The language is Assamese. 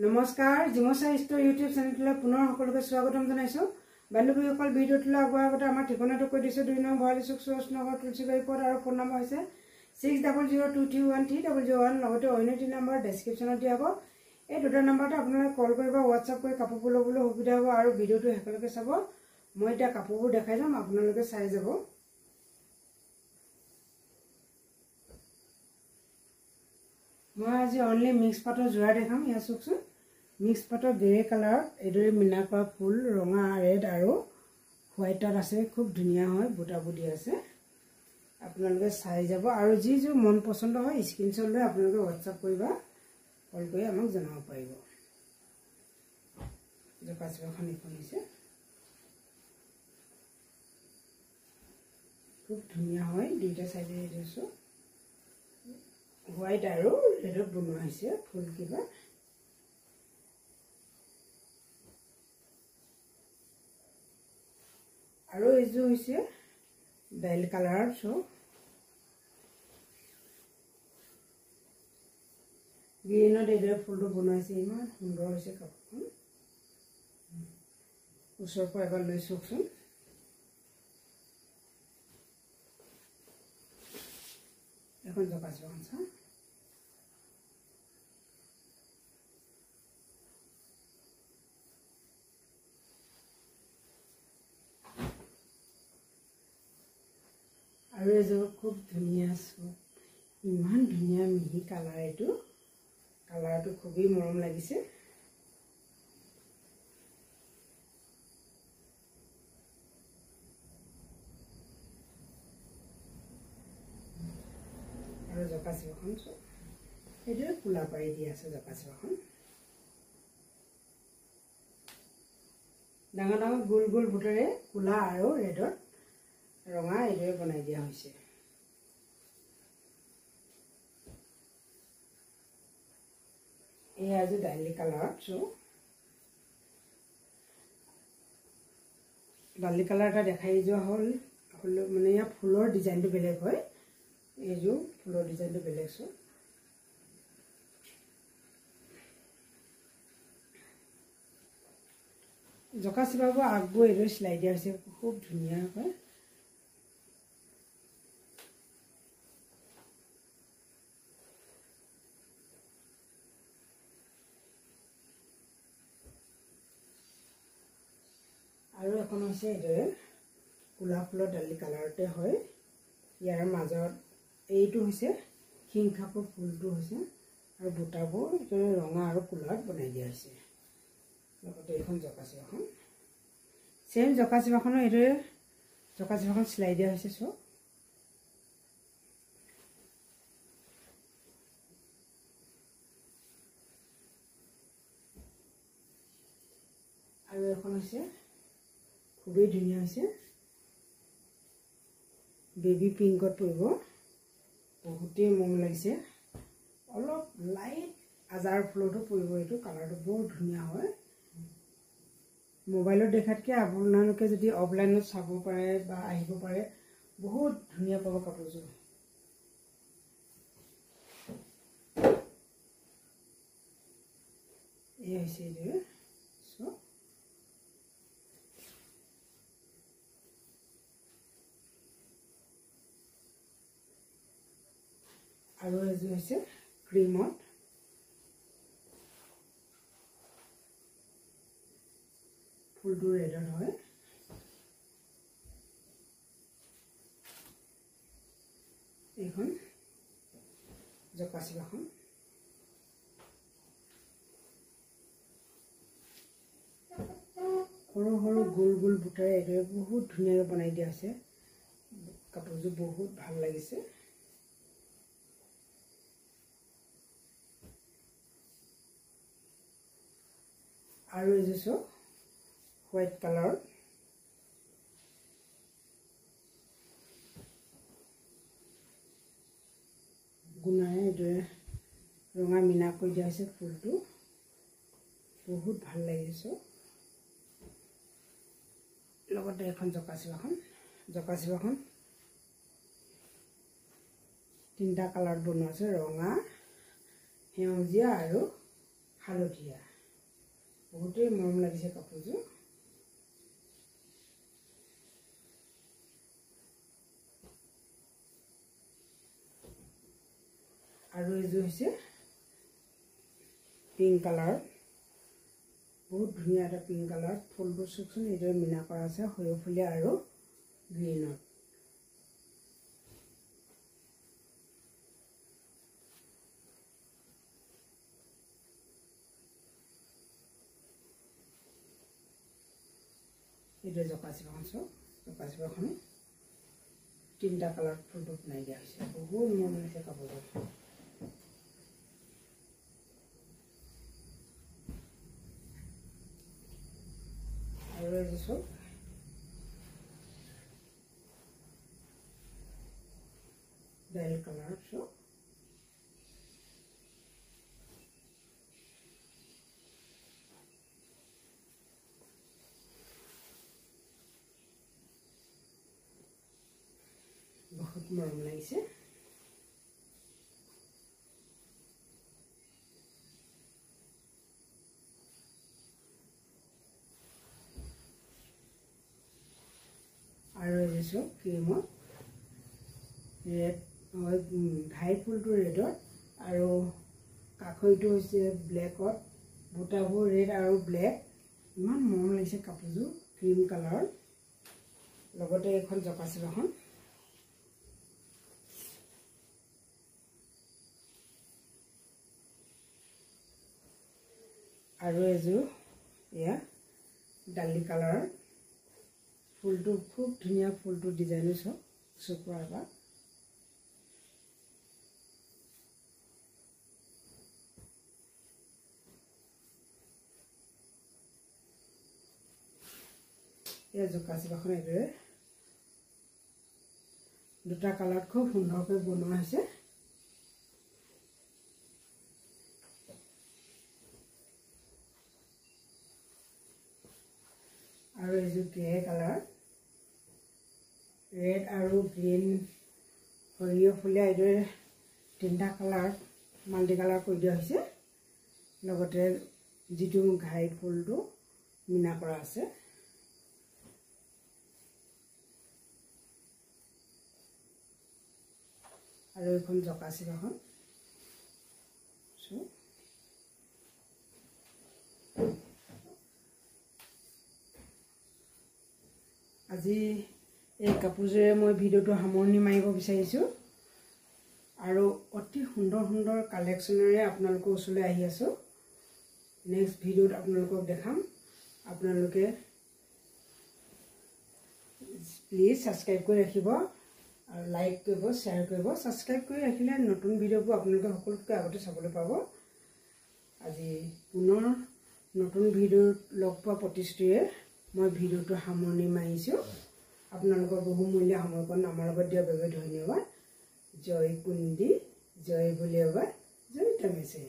নমস্কাৰ জিমছা ষ্টৰ ইউটিউব চেনেললৈ পুনৰ সকলোকে স্বাগতম জনাইছো। বান্ধৱীসকল ভিডিঅ'টোলৈ আগোৱাৰ আগতে আমাৰ ঠিকনাটো কৈ দিছোঁ 2 নং 42 চুক সুৰজ নগৰ তুলসীবাৰী পথ আৰু ফোন নম্বৰ হৈছে 6002313001 লগতে অন্য 3 নম্বৰ ডেছক্ৰিপশ্যনত দিয়া হ'ব। এই দুটা নম্বৰতে আপোনালোকে কল কৰিব, হোৱাটছআপ কৰি কাপোৰবোৰ ল'বলৈ সুবিধা হ'ব আৰু ভিডিঅ'টো শেষলৈকে চাব। মই এতিয়া কাপোৰবোৰ দেখাই যাম, আপোনালোকে চাই যাব। মই আজি অনলি মিক্স পাটৰ যোৰা দেখাম। ইয়া চাওকচোন, মিক্স পাটৰ গ্ৰে কালাৰ এইদৰে মিনা কৰা ফুল ৰঙা ৰেড আৰু হোৱাইটত আছে। খুব ধুনীয়া হয়, বুটা বুটি আছে। আপোনালোকে চাই যাব আৰু যি যোৰ মন পচন্দ হয় স্ক্ৰীনশ্বট লৈ আপোনালোকে হোৱাটছআপ কৰিবা, কল কৰি আমাক জনাব পাৰিব। জকাচিবাখন এইখন হৈছে খুব ধুনীয়া হয়। দুইটা চাইডে দিছোঁ হোৱাইট আৰু ৰেডত বনোৱা হৈছে ফুল কিবা। আৰু এইযোৰ হৈছে ডাইল কালাৰ। গ্ৰীণত এইদৰে ফুলটো বনোৱা হৈছে, ইমান সুন্দৰ হৈছে কাপোৰখন। ওচৰৰ পৰা এবাৰ লৈ চাওকচোন। এখন জকাচিবাখন চাওঁ। আৰু এযোৰ খুব ধুনীয়া চুক, ইমান ধুনীয়া মিহি কালাৰ। এইটো কালাৰটো খুবেই মৰম লাগিছে। আৰু জকাচিবাখন চব এইদৰে কোলা পাৰি দি আছে। জকাচিবাখন ডাঙৰ ডাঙৰ গোল গোল বুটেৰে কোলা আৰু ৰেডত ৰঙা এইদৰে বনাই দিয়া হৈছে। এয়া আজি ডাইলি কালাৰত ডালি কালাৰ এটা দেখাই যোৱা হ'ল। মানে ইয়াৰ ফুলৰ ডিজাইনটো বেলেগ হয়, এইযোৰ ফুলৰ ডিজাইনটো বেলেগ। জকাচিবাবোৰ আগবোৰ এইদৰে চিলাই দিয়া হৈছে, খুব ধুনীয়া হয়। আৰু এখন হৈছে এইদৰে কোলা ফুলৰ ডালি কালাৰতে হয়। ইয়াৰ মাজত এইটো হৈছে শিংখাপুৰ ফুলটো হৈছে আৰু বুটাবোৰ এইদৰে ৰঙা আৰু কোলাত বনাই দিয়া হৈছে। লগতে এইখন জকাচিবাখন চেম জকাচিবাখনৰ এইদৰে জকাচিবাখন চিলাই দিয়া হৈছে। চব আৰু এখন হৈছে খুবেই ধুনীয়া হৈছে, বেবী পিংকত পৰিব, বহুতেই মৰম লাগিছে। অলপ লাইট আজাৰ ফুলতো পৰিব। এইটো কালাৰটো বৰ ধুনীয়া হয়। মোবাইলত দেখাতকৈ আপোনালোকে যদি অফলাইনত চাব পাৰে বা আহিব পাৰে, বহুত ধুনীয়া পাব কাপোৰযোৰ। এই হৈছে এইদৰে চব। আৰু এযোৰ হৈছে ক্ৰীমত, ফুলটো ৰেডত হয়। এইখন জকাচিবাখন সৰু সৰু গোল গোল বুটাৰে এইদৰে বহুত ধুনীয়াকৈ বনাই দিয়া হৈছে। কাপোৰযোৰ বহুত ভাল লাগিছে। আৰু এযোৰ চব হোৱাইট কালাৰ, গুণাৰে এইদৰে ৰঙা মিনা কৰি দিয়া হৈছে। ফুলটো বহুত ভাল লাগিছে। লগতে এখন জকাচিবাখন তিনিটা কালাৰত বনোৱা আছে, ৰঙা, সেউজীয়া আৰু হালধীয়া বহুতেই মৰম লাগিছে কাপোৰযোৰ আৰু এইযোৰ হৈছে পিংক কালাৰ বহুত ধুনীয়া এটা পিংক কালাৰ ফুলবোৰ চকচোন এইদৰে মিনা কৰা আছে সৰিয়হফুলীয়া আৰু গ্ৰীণত এইদৰে জকাচিবাখন চাওক জকাচিবাখন তিনিটা কালাৰত ফুলটো বনাই দিয়া হৈছে বহুত মৰম লাগিছে কাপোৰযোৰ আৰু এইযোৰ চাওক ডাইল কালাৰ চাওক বহুত মৰম লাগিছে আৰু এইযোৰ ক্ৰীমত ৰেড ঘাই ফুলটো ৰেডত আৰু কাষৰিটো হৈছে ব্লেকত বুটাবোৰ ৰেড আৰু ব্লেক ইমান মৰম লাগিছে কাপোৰযোৰ ক্ৰীম কালাৰৰ লগতে এখন জকাচিবাখন আৰু এযোৰ এয়া ডালি কালাৰৰ ফুলটো খুব ধুনীয়া ফুলটো ডিজাইনো চাওক চকুৰ আগত এয়া জকাচিবাখন এইদৰে দুটা কালাৰত খুব সুন্দৰকৈ বনোৱা হৈছে আৰু এইযোৰ গ্ৰে কালাৰ ৰেড আৰু গ্ৰীণ সৰিয়হফুলীয়া এইদৰে তিনিটা কালাৰ মাল্টি কালাৰ কৰি দিয়া হৈছে লগতে যিটো ঘাই ফুলটো মিনা কৰা আছে আৰু এইখন জকাচিবাখন আজি এই কাপোৰযোৰে মই ভিডিঅ'টো সামৰণি মাৰিব বিচাৰিছোঁ আৰু অতি সুন্দৰ সুন্দৰ কালেকশ্যনেৰে আপোনালোকৰ ওচৰলৈ আহি আছোঁ নেক্সট ভিডিঅ'ত আপোনালোকক দেখাম আপোনালোকে প্লিজ ছাবস্ক্ৰাইব কৰি ৰাখিব আৰু লাইক কৰিব শ্বেয়াৰ কৰিব ছাবস্ক্ৰাইব কৰি ৰাখিলে নতুন ভিডিঅ'বোৰ আপোনালোকে সকলোতকৈ আগতে চাবলৈ পাব আজি পুনৰ নতুন ভিডিঅ'ত লগ পোৱা প্ৰতিশ্ৰুতিৰে মই ভিডিঅ'টো সামৰণি মাৰিছোঁ আপোনালোকৰ বহুমূলীয়া সময়কণ আমাৰ লগত দিয়াৰ বাবে ধন্যবাদ জয় কুন্দি জয় বুলিয়াবা জয় তমেছে